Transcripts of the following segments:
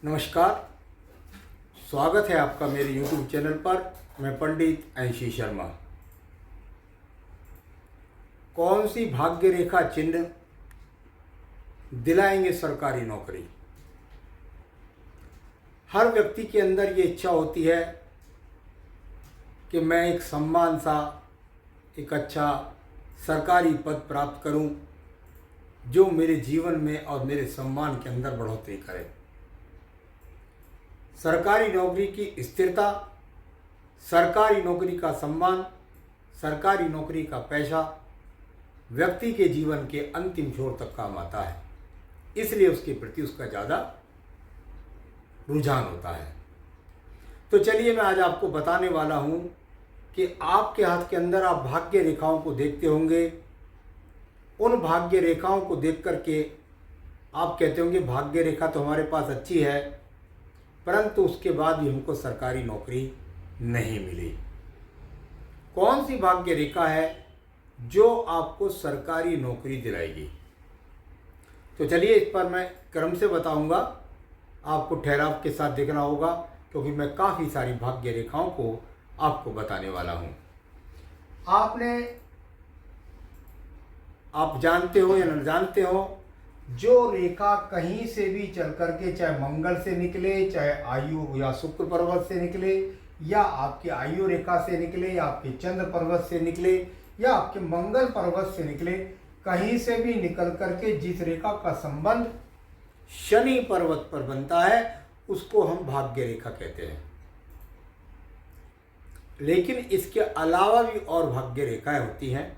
नमस्कार। स्वागत है आपका मेरे YouTube चैनल पर। मैं पंडित अंशी शर्मा। कौन सी भाग्य रेखा चिन्ह दिलाएंगे सरकारी नौकरी? हर व्यक्ति के अंदर ये इच्छा होती है कि मैं एक सम्मान सा, एक अच्छा सरकारी पद प्राप्त करूं, जो मेरे जीवन में और मेरे सम्मान के अंदर बढ़ोतरी करे। सरकारी नौकरी की स्थिरता, सरकारी नौकरी का सम्मान, सरकारी नौकरी का पैसा व्यक्ति के जीवन के अंतिम छोर तक काम आता है, इसलिए उसके प्रति उसका ज़्यादा रुझान होता है। तो चलिए मैं आज आपको बताने वाला हूँ कि आपके हाथ के अंदर आप भाग्य रेखाओं को देखते होंगे। उन भाग्य रेखाओं को देख कर के आप कहते होंगे भाग्य रेखा तो हमारे पास अच्छी है, परंतु उसके बाद भी हमको सरकारी नौकरी नहीं मिली। कौन सी भाग्य रेखा है जो आपको सरकारी नौकरी दिलाएगी? तो चलिए इस पर मैं क्रम से बताऊंगा, आपको ठहराव के साथ देखना होगा, क्योंकि मैं काफ़ी सारी भाग्य रेखाओं को आपको बताने वाला हूं। आप जानते हो या न जानते हो, जो रेखा कहीं से भी चल करके, चाहे मंगल से निकले, चाहे आयु या शुक्र पर्वत से निकले, या आपके आयु रेखा से निकले, या आपके चंद्र पर्वत से निकले, या आपके मंगल पर्वत से निकले, कहीं से भी निकल करके जिस रेखा का संबंध शनि पर्वत पर बनता है उसको हम भाग्य रेखा कहते हैं। लेकिन इसके अलावा भी और भाग्य रेखाएं होती हैं,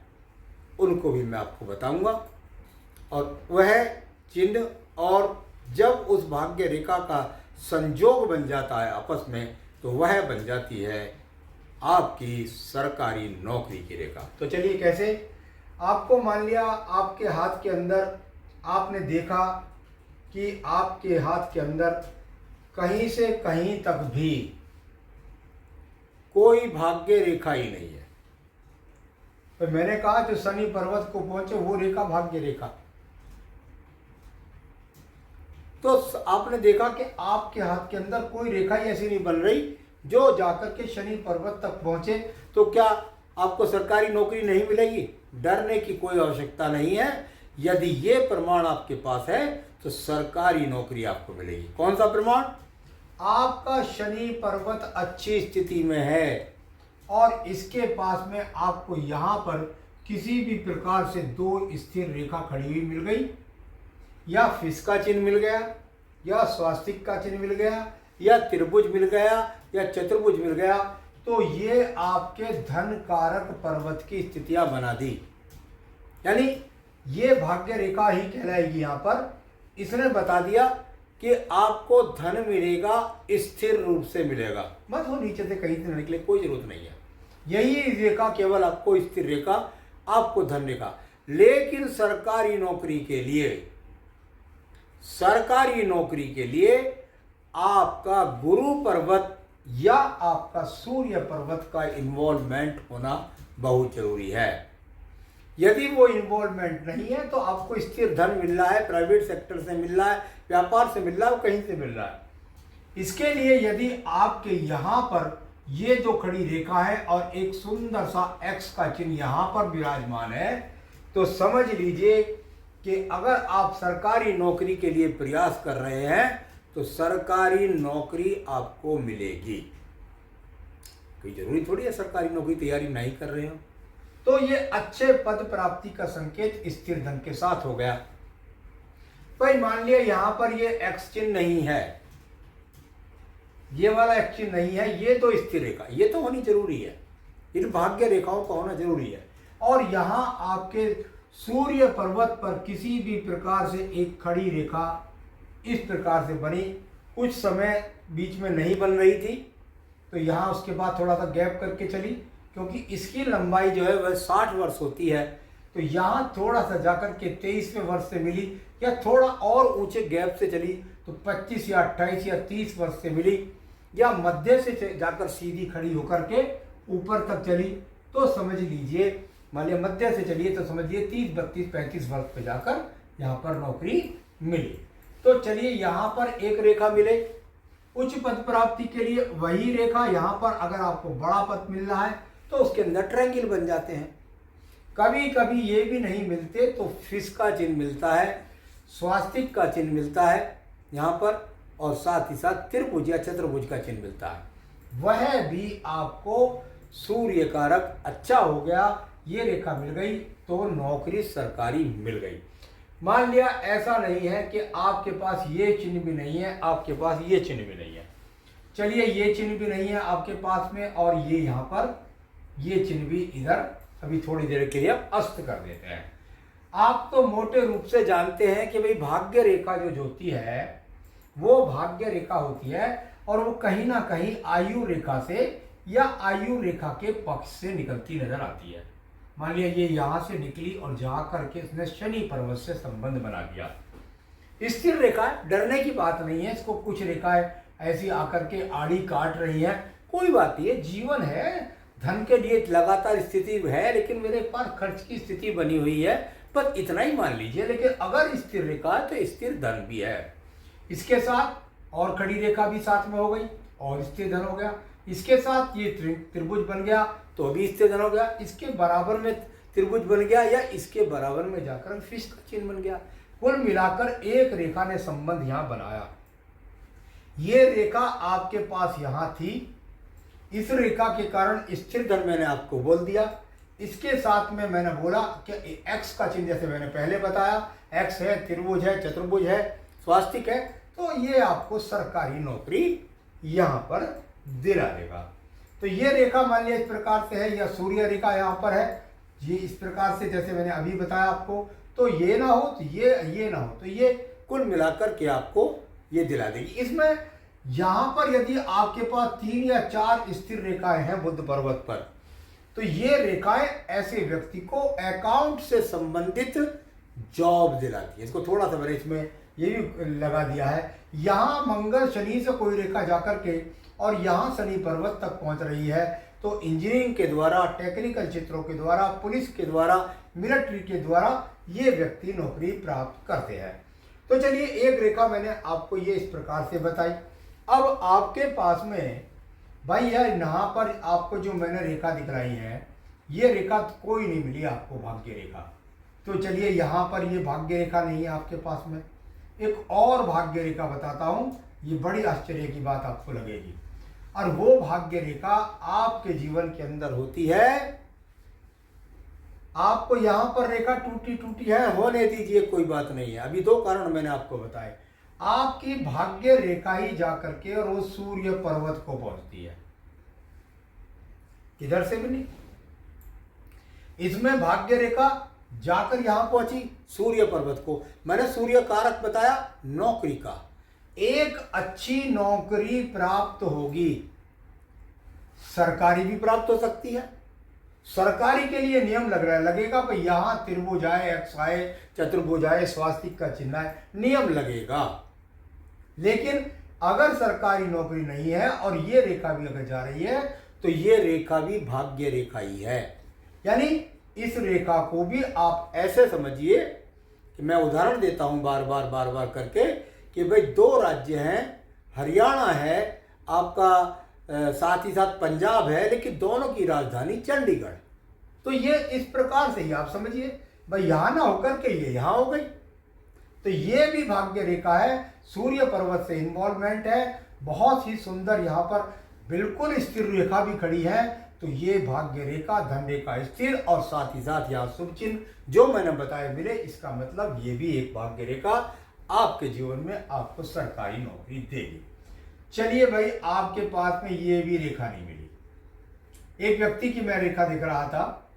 उनको भी मैं आपको बताऊंगा। और वह चिन्ह, और जब उस भाग्य रेखा का संयोग बन जाता है आपस में, तो वह बन जाती है आपकी सरकारी नौकरी की रेखा। तो चलिए कैसे? आपको मान लिया आपके हाथ के अंदर, आपने देखा कि आपके हाथ के अंदर कहीं से कहीं तक भी कोई भाग्य रेखा ही नहीं है। तो मैंने कहा जो शनि पर्वत को पहुंचे वो रेखा भाग्य रेखा। तो आपने देखा कि आपके हाथ के अंदर कोई रेखा ही ऐसी नहीं बन रही जो जाकर के शनि पर्वत तक पहुंचे। तो क्या आपको सरकारी नौकरी नहीं मिलेगी? डरने की कोई आवश्यकता नहीं है। यदि ये प्रमाण आपके पास है तो सरकारी नौकरी आपको मिलेगी। कौन सा प्रमाण? आपका शनि पर्वत अच्छी स्थिति में है और इसके पास में आपको यहाँ पर किसी भी प्रकार से दो स्थिर रेखा खड़ी हुई मिल गई, या फिश का चिन्ह मिल गया, या स्वास्तिक का चिन्ह मिल गया, या त्रिभुज मिल गया, या चतुर्भुज मिल गया, तो ये आपके धन कारक पर्वत की स्थितियां बना दी। यानी ये भाग्य रेखा ही कहलाएगी। यहाँ पर इसने बता दिया कि आपको धन मिलेगा, स्थिर रूप से मिलेगा, मत हो नीचे से कहीं से निकले, कोई जरूरत नहीं है। यही रेखा केवल आपको स्थिर रेखा, आपको धन रेखा। लेकिन सरकारी नौकरी के लिए आपका गुरु पर्वत या आपका सूर्य पर्वत का इन्वॉल्वमेंट होना बहुत जरूरी है। यदि वो इन्वॉल्वमेंट नहीं है तो आपको स्थिर धन मिल रहा है, प्राइवेट सेक्टर से मिल रहा है, व्यापार से मिल रहा है, कहीं से मिल रहा है। इसके लिए यदि आपके यहाँ पर ये जो खड़ी रेखा है और एक सुंदर सा एक्स का चिन्ह यहाँ पर विराजमान है, तो समझ लीजिए कि अगर आप सरकारी नौकरी के लिए प्रयास कर रहे हैं तो सरकारी नौकरी आपको मिलेगी। कोई जरूरी थोड़ी है सरकारी नौकरी तैयारी नहीं कर रहे हो। तो ये अच्छे पद प्राप्ति का संकेत स्थिर धन के साथ हो गया। भाई मान लिया यहाँ पर ये एक्स चिन्ह नहीं है, ये वाला एक्स चिन्ह नहीं है, ये तो स्थिर रेखा, ये तो होनी जरूरी है, इन भाग्य रेखाओं का होना जरूरी है। और यहाँ आपके सूर्य पर्वत पर किसी भी प्रकार से एक खड़ी रेखा इस प्रकार से बनी, कुछ समय बीच में नहीं बन रही थी, तो यहाँ उसके बाद थोड़ा सा गैप करके चली, क्योंकि इसकी लंबाई जो है वह 60 वर्ष होती है। तो यहाँ थोड़ा सा जाकर के 23वें वर्ष से मिली, या थोड़ा और ऊंचे गैप से चली तो 25 या 28 या 30 वर्ष से मिली, या मध्य से जाकर सीधी खड़ी होकर के ऊपर तक चली, तो समझ लीजिए, मान लिया मध्य से चलिए तो समझिए 30, 32, 35 वर्ष पे जाकर यहाँ पर नौकरी मिली। तो चलिए यहाँ पर एक रेखा मिले उच्च पद प्राप्ति के लिए, वही रेखा यहाँ पर अगर आपको बड़ा पद मिल रहा है तो उसके अंदर ट्रायंगल बन जाते हैं। कभी कभी ये भी नहीं मिलते तो फिश का चिन्ह मिलता है, स्वास्तिक का चिन्ह मिलता है यहाँ पर, और साथ ही साथ त्रिभुज या चतुर्भुज का चिन्ह मिलता है। वह भी आपको सूर्य कारक अच्छा हो गया, ये रेखा मिल गई तो नौकरी सरकारी मिल गई। मान लिया ऐसा नहीं है कि आपके पास ये चिन्ह भी नहीं है, आपके पास ये चिन्ह भी नहीं है, चलिए ये चिन्ह भी नहीं है आपके पास में, और ये यहाँ पर ये चिन्ह भी इधर अभी थोड़ी देर के लिए आप अस्त कर देते हैं। आप तो मोटे रूप से जानते हैं कि भाई भाग्य रेखा जो होती है वो भाग्य रेखा होती है, और वो कहीं ना कहीं आयु रेखा से या आयु रेखा के पक्ष से निकलती नजर आती है। मान लिया ये यहाँ से निकली और जा करके इसने शनि पर्वत से संबंध बना दिया। स्थिर रेखा है, डरने की बात नहीं है, इसको कुछ रेखाएं ऐसी आकर के आड़ी काट रही है, कोई बात नहीं है, जीवन है, धन के लिए लगातार स्थिति है, लेकिन मेरे पास खर्च की स्थिति बनी हुई है, पर इतना ही मान लीजिए। लेकिन अगर स्थिर रेखा है तो स्थिर धन भी है। इसके साथ और खड़ी रेखा भी साथ में हो गई और स्थिर धन हो गया। इसके साथ ये त्रिभुज बन गया तो भी स्थिर धन हो गया। इसके बराबर में त्रिभुज बन गया या इसके बराबर में जाकर फिश का चिन्ह बन गया। कुल मिलाकर एक रेखा ने संबंध यहाँ बनाया। ये रेखा आपके पास यहाँ थी, इस रेखा के कारण स्थिर धन मैंने आपको बोल दिया। इसके साथ में मैंने बोला कि एक्स का चिन्ह, जैसे मैंने पहले बताया, एक्स है, त्रिभुज है, चतुर्भुज है, स्वास्तिक है, तो ये आपको सरकारी नौकरी यहाँ पर दिला देगा। तो ये रेखा मान लिया इस प्रकार से है, या सूर्य रेखा यहाँ पर है, ये इस प्रकार से जैसे मैंने अभी बताया आपको, तो ये ना हो तो ये ना हो तो ये, कुल मिलाकर के आपको ये दिला देगी। इसमें यहाँ पर यदि आपके पास 3 या 4 स्थिर रेखाएं हैं बुध पर्वत पर, तो ये रेखाएं ऐसे व्यक्ति को अकाउंट से संबंधित जॉब दिलाती है। इसको थोड़ा सा मैंने इसमें ये भी लगा दिया है। यहाँ मंगल शनि से कोई रेखा जाकर के और यहाँ शनि पर्वत तक पहुंच रही है, तो इंजीनियरिंग के द्वारा, टेक्निकल क्षेत्रों के द्वारा, पुलिस के द्वारा, मिलिट्री के द्वारा ये व्यक्ति नौकरी प्राप्त करते हैं। तो चलिए एक रेखा मैंने आपको ये इस प्रकार से बताई। अब आपके पास में भाई यहाँ पर आपको जो मैंने रेखा दिखलाई है, ये रेखा कोई नहीं मिली आपको भाग्य रेखा। तो चलिए यहाँ पर ये भाग्य रेखा नहीं है आपके पास में। एक और भाग्य रेखा बताता हूँ, ये बड़ी आश्चर्य की बात आपको लगेगी। और वो भाग्य रेखा आपके जीवन के अंदर होती है। आपको यहाँ पर रेखा टूटी टूटी है, होने दीजिए, कोई बात नहीं है। अभी 2 कारण मैंने आपको बताए। आपकी भाग्य रेखा ही जाकर के और वो सूर्य पर्वत को पहुंचती है, इधर से भी नहीं। इसमें भाग्य रेखा जाकर यहां पहुंची सूर्य पर्वत को। मैंने सूर्य कारक बताया नौकरी का। एक अच्छी नौकरी प्राप्त होगी, सरकारी भी प्राप्त हो सकती है। सरकारी के लिए नियम लग रहा है, लगेगा भाई यहां त्रिभुज आए, एक्स आए, चतुर्भुज आए, स्वास्तिक का चिन्ह है, नियम लगेगा। लेकिन अगर सरकारी नौकरी नहीं है और ये रेखा भी अगर जा रही है, तो ये रेखा भी भाग्य रेखा ही है। यानी इस रेखा को भी आप ऐसे समझिए कि मैं उदाहरण देता हूं बार बार करके कि भाई 2 राज्य हैं, हरियाणा है आपका, साथ ही साथ पंजाब है, लेकिन दोनों की राजधानी चंडीगढ़। तो ये इस प्रकार से ही आप समझिए, भाई यहां ना होकर के ये यहां हो गई। तो ये भी भाग्य रेखा है, सूर्य पर्वत से इन्वॉल्वमेंट है, बहुत ही सुंदर। यहाँ पर बिल्कुल स्थिर रेखा भी खड़ी है, तो ये भाग्य रेखा, धन रेखा स्थिर, और साथ ही साथ यहाँ शुभ चिन्ह जो मैंने बताया मिले। इसका मतलब ये भी एक भाग्य रेखा आपके जीवन में आपको सरकारी नौकरी देगी। चलिए भाई, आपके पास में ये भी रेखा नहीं मिली। एक व्यक्ति की मैं रेखा दिख रहा था,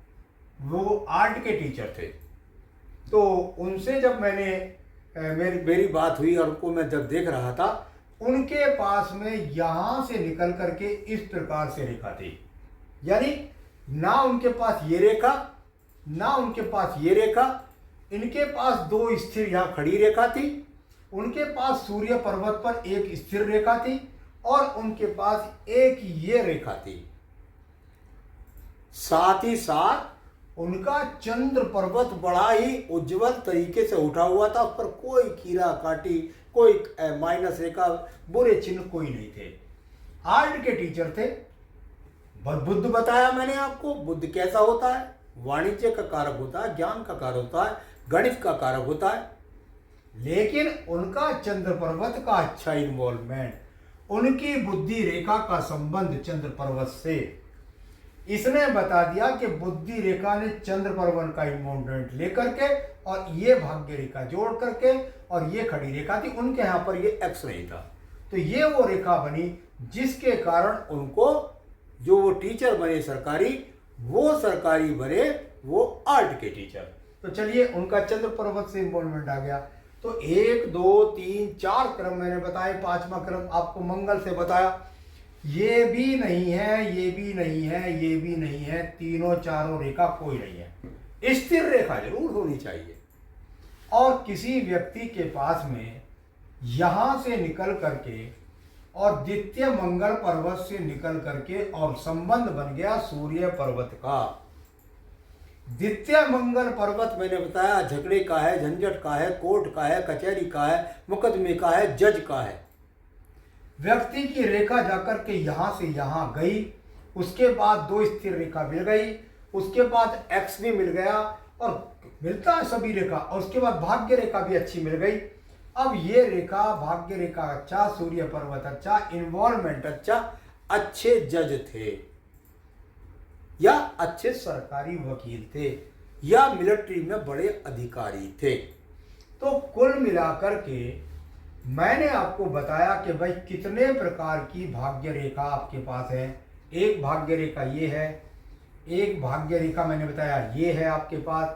वो आर्ट के टीचर थे, तो उनसे जब मेरी बात हुई और उनको मैं जब देख रहा था, उनके पास में यहां से निकल करके इस प्रकार से रेखा थी। यानी ना उनके पास ये रेखा, ना उनके पास ये रेखा, इनके पास 2 स्थिर यहां खड़ी रेखा थी, उनके पास सूर्य पर्वत पर एक स्थिर रेखा थी, और उनके पास एक ये रेखा थी। साथ ही साथ उनका चंद्र पर्वत बड़ा ही उज्जवल तरीके से उठा हुआ था, उस पर कोई कीड़ा काटी कोई माइनस रेखा, बुरे चिन्ह कोई नहीं थे। आर्ट के टीचर थे। बुद्ध बताया मैंने आपको, बुद्ध कैसा होता है, वाणिज्य का कारक होता है, ज्ञान का कारक होता है, गणित का कारक होता है। लेकिन उनका चंद्र पर्वत का अच्छा इन्वॉल्वमेंट, उनकी बुद्धि रेखा का संबंध चंद्र पर्वत से, इसने बता दिया कि बुद्धि रेखा ने चंद्र पर्वत का इन्वॉल्वमेंट लेकर के और ये भाग्य रेखा जोड़ करके और ये खड़ी रेखा थी, उनके यहाँ पर ये एक्स नहीं था, तो ये वो रेखा बनी जिसके कारण उनको जो वो टीचर बने सरकारी, वो सरकारी बने वो आर्ट के टीचर। तो चलिए उनका चंद्र पर्वत से इन्वॉल्वमेंट आ गया। तो 1 2 3 4 क्रम मैंने बताए, 5वां क्रम आपको मंगल से बताया। ये भी नहीं है, ये भी नहीं है, ये भी नहीं है, तीनों चारों रेखा कोई नहीं है। स्थिर रेखा जरूर होनी चाहिए। और किसी व्यक्ति के पास में यहां से निकल करके और द्वितीय मंगल पर्वत से निकल करके और संबंध बन गया सूर्य पर्वत का। द्वितीय मंगल पर्वत मैंने बताया झगड़े का है, झंझट का है, कोर्ट का है, कचहरी का है, मुकदमे का है, जज का है। व्यक्ति की रेखा जाकर के यहां से यहां गई, उसके बाद 2 स्थिर रेखा मिल गई, उसके बाद एक्स भी मिल गया और मिलता है सभी रेखा, और उसके बाद भाग्य रेखा भी अच्छी मिल गई। अब ये रेखा, भाग्य रेखा अच्छा, सूर्य पर्वत अच्छा, इन्वॉल्वमेंट अच्छा, अच्छे जज थे या अच्छे सरकारी वकील थे या मिलिट्री में बड़े अधिकारी थे। तो कुल मिलाकर के मैंने आपको बताया कि भाई कितने प्रकार की भाग्य रेखा आपके पास है। एक भाग्य रेखा ये है, एक भाग्य रेखा मैंने बताया ये है आपके पास,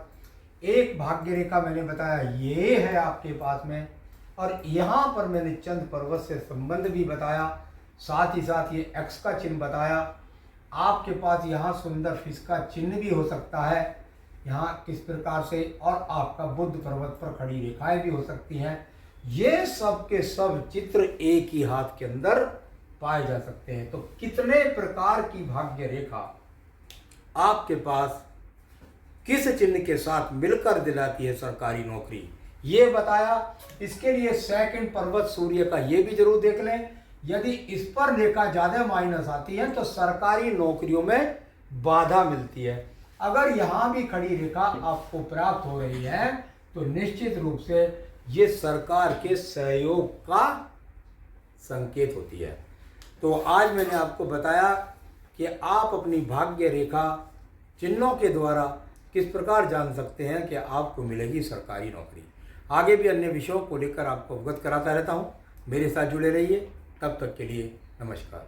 एक भाग्य रेखा मैंने बताया ये है आपके पास में, और यहाँ पर मैंने चंद्र पर्वत से संबंध भी बताया, साथ ही साथ ये एक्स का चिन्ह बताया। आपके पास यहाँ सुंदर फिश का चिन्ह भी हो सकता है यहाँ किस प्रकार से, और आपका बुद्ध पर्वत पर खड़ी रेखाएं भी हो सकती हैं। ये सब के सब चित्र एक ही हाथ के अंदर पाए जा सकते हैं। तो कितने प्रकार की भाग्य रेखा आपके पास किस चिन्ह के साथ मिलकर दिलाती है सरकारी नौकरी, ये बताया। इसके लिए सेकंड पर्वत सूर्य का ये भी जरूर देख लें। यदि इस पर रेखा ज्यादा माइनस आती है तो सरकारी नौकरियों में बाधा मिलती है। अगर यहाँ भी खड़ी रेखा आपको प्राप्त हो रही है तो निश्चित रूप से ये सरकार के सहयोग का संकेत होती है। तो आज मैंने आपको बताया कि आप अपनी भाग्य रेखा चिन्हों के द्वारा किस प्रकार जान सकते हैं कि आपको मिलेगी सरकारी नौकरी। आगे भी अन्य विषयों को लेकर आपको अवगत कराता रहता हूँ। मेरे साथ जुड़े रहिए। तब तक के लिए नमस्कार।